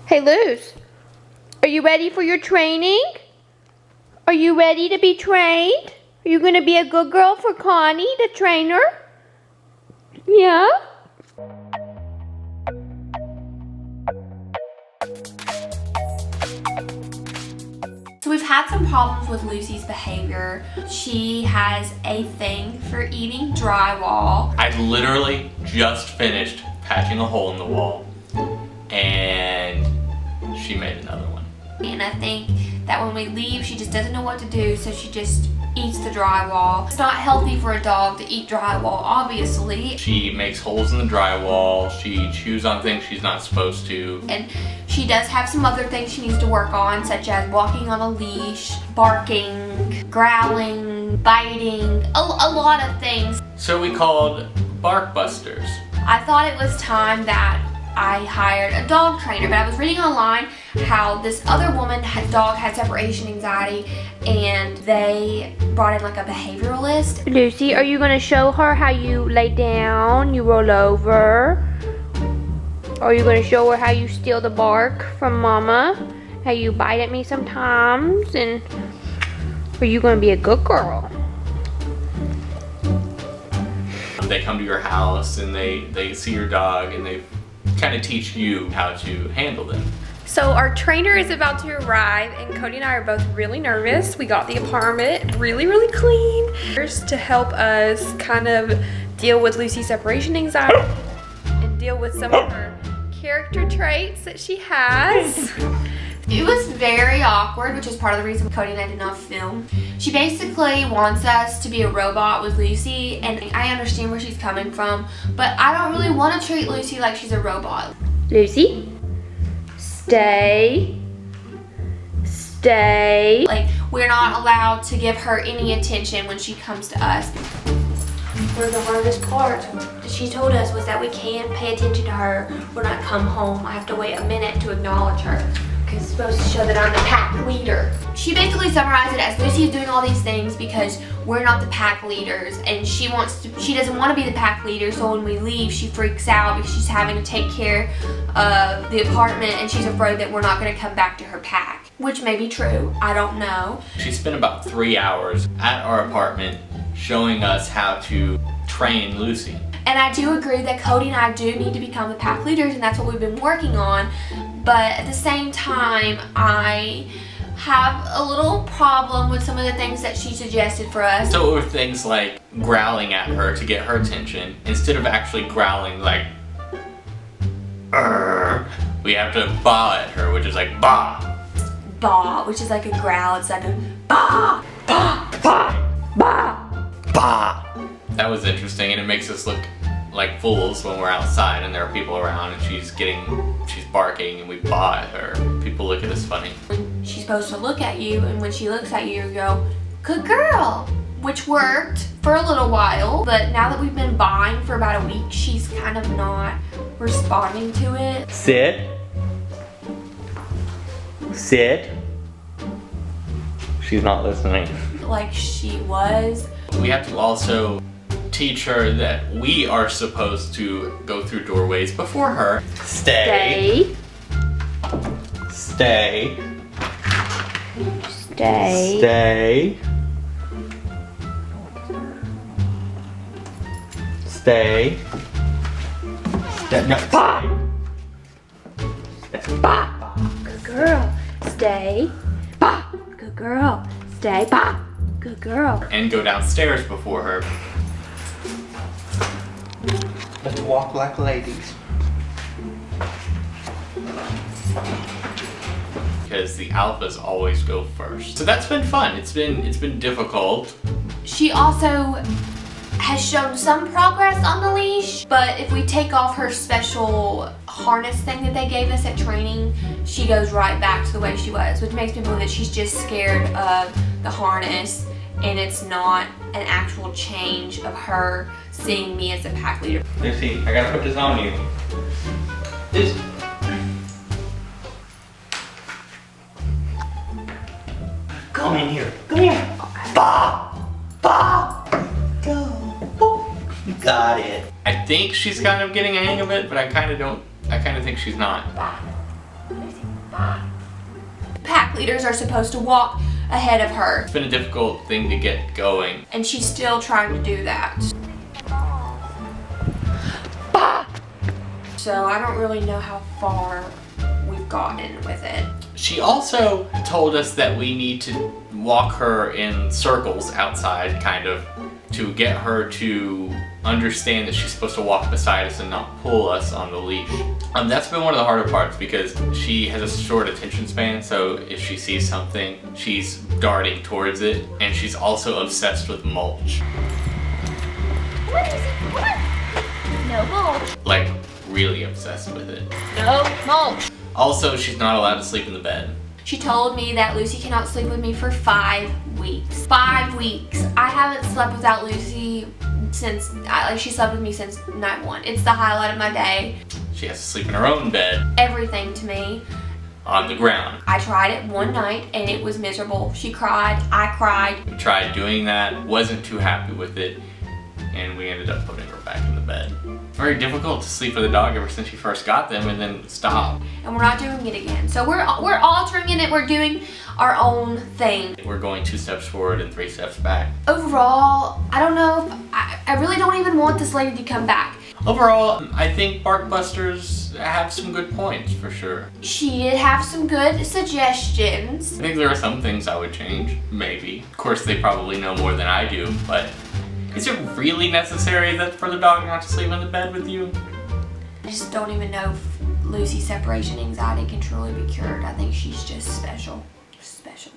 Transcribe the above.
Hey, Luz, are you ready for your training? Are you ready to be trained? Are you going to be a good girl for Connie, the trainer? Yeah? So we've had some problems with Lucy's behavior. She has a thing for eating drywall. I literally just finished patching a hole in the wall and she made another one. And I think that when we leave, she just doesn't know what to do, so she just eats the drywall. It's not healthy for a dog to eat drywall, obviously. She makes holes in the drywall, she chews on things she's not supposed to. And she does have some other things she needs to work on, such as walking on a leash, barking, growling, biting, a lot of things. So we called Bark Busters. I thought it was time that I hired a dog trainer, but I was reading online how this other dog had separation anxiety, and they brought in like a behavioralist. Lucy, are you gonna show her how you lay down, you roll over? Are you gonna show her how you steal the bark from Mama? How you bite at me sometimes? And are you gonna be a good girl? They come to your house and they see your dog and they kind of teach you how to handle them. So our trainer is about to arrive, and Cody and I are both really nervous. We got the apartment really clean to help us kind of deal with Lucy's separation anxiety and deal with some of her character traits that she has. It was very awkward, which is part of the reason Cody and I did not film. She basically wants us to be a robot with Lucy, and I understand where she's coming from, but I don't really want to treat Lucy like she's a robot. Lucy, stay. Like, we're not allowed to give her any attention when she comes to us. One of the hardest parts that she told us was that we can't pay attention to her when I come home. I have to wait a minute to acknowledge her, because it's supposed to show that I'm the pack leader. She basically summarized it as Lucy is doing all these things because we're not the pack leaders, and she doesn't want to be the pack leader, so when we leave she freaks out because she's having to take care of the apartment and she's afraid that we're not going to come back to her pack. Which may be true, I don't know. She spent about 3 hours at our apartment showing us how to train Lucy. And I do agree that Cody and I do need to become the pack leaders, and that's what we've been working on. But at the same time, I have a little problem with some of the things that she suggested for us. So it were things like growling at her to get her attention. Instead of actually growling like, "Arr," we have to baa at her, which is like bah. Bah, which is like a growl. It's like a bah, bah, bah, bah, bah. That was interesting, and it makes us look like fools when we're outside and there are people around and she's barking and we baa at her. People look at us funny. She's supposed to look at you, and when she looks at you, you go, good girl, which worked for a little while, but now that we've been baaing for about a week, she's kind of not responding to it. Sit. Sit. She's not listening. Like she was. We have to also teach her that we are supposed to go through doorways before her. Stay. Stay. Stay. Stay. Stay. Stay. No. Bah. Bah. Good girl. Stay. Bah. Good girl. Stay. Bah. Good girl. And go downstairs before her. Let's walk like ladies. Because the alphas always go first. So that's been fun. It's been difficult. She also has shown some progress on the leash, but if we take off her special harness thing that they gave us at training, she goes right back to the way she was, which makes me believe that she's just scared of the harness, and it's not an actual change of her seeing me as a pack leader. Lucy, I gotta put this on you. This. Come in here. Come here. Bah. Bah. Go. Oh, you got it. I think she's kind of getting a hang of it, but I kind of think she's not. Lucy, Pack leaders are supposed to walk ahead of her, It's been a difficult thing to get going. and she's still trying to do that. So I don't really know how far we've gotten with it. She also told us that we need to walk her in circles outside, kind of, to get her to understand that she's supposed to walk beside us and not pull us on the leash. That's been one of the harder parts because she has a short attention span, so if she sees something, she's darting towards it, and she's also obsessed with mulch. What is it? What? No mulch. Like, really obsessed with it. No mulch. Also, she's not allowed to sleep in the bed. She told me that Lucy cannot sleep with me for 5 weeks. 5 weeks. I haven't slept without Lucy since, she slept with me since night 1. It's the highlight of my day. She has to sleep in her own bed, Everything to me. on the ground. I tried it one night and it was miserable. She cried, I cried. We tried doing that, wasn't too happy with it, and we ended up putting her back in the bed. Very difficult to sleep with a dog ever since she first got them and then stopped. And we're not doing it again. So we're altering it. We're doing our own thing. We're going 2 steps forward and 3 steps back. Overall, I don't know if I really don't even want this lady to come back. Overall, I think Barkbusters have some good points for sure. She did have some good suggestions. I think there are some things I would change, maybe. Of course, they probably know more than I do, but is it really necessary that for the dog not to sleep in the bed with you? I just don't even know if Lucy's separation anxiety can truly be cured. I think she's just special. Special.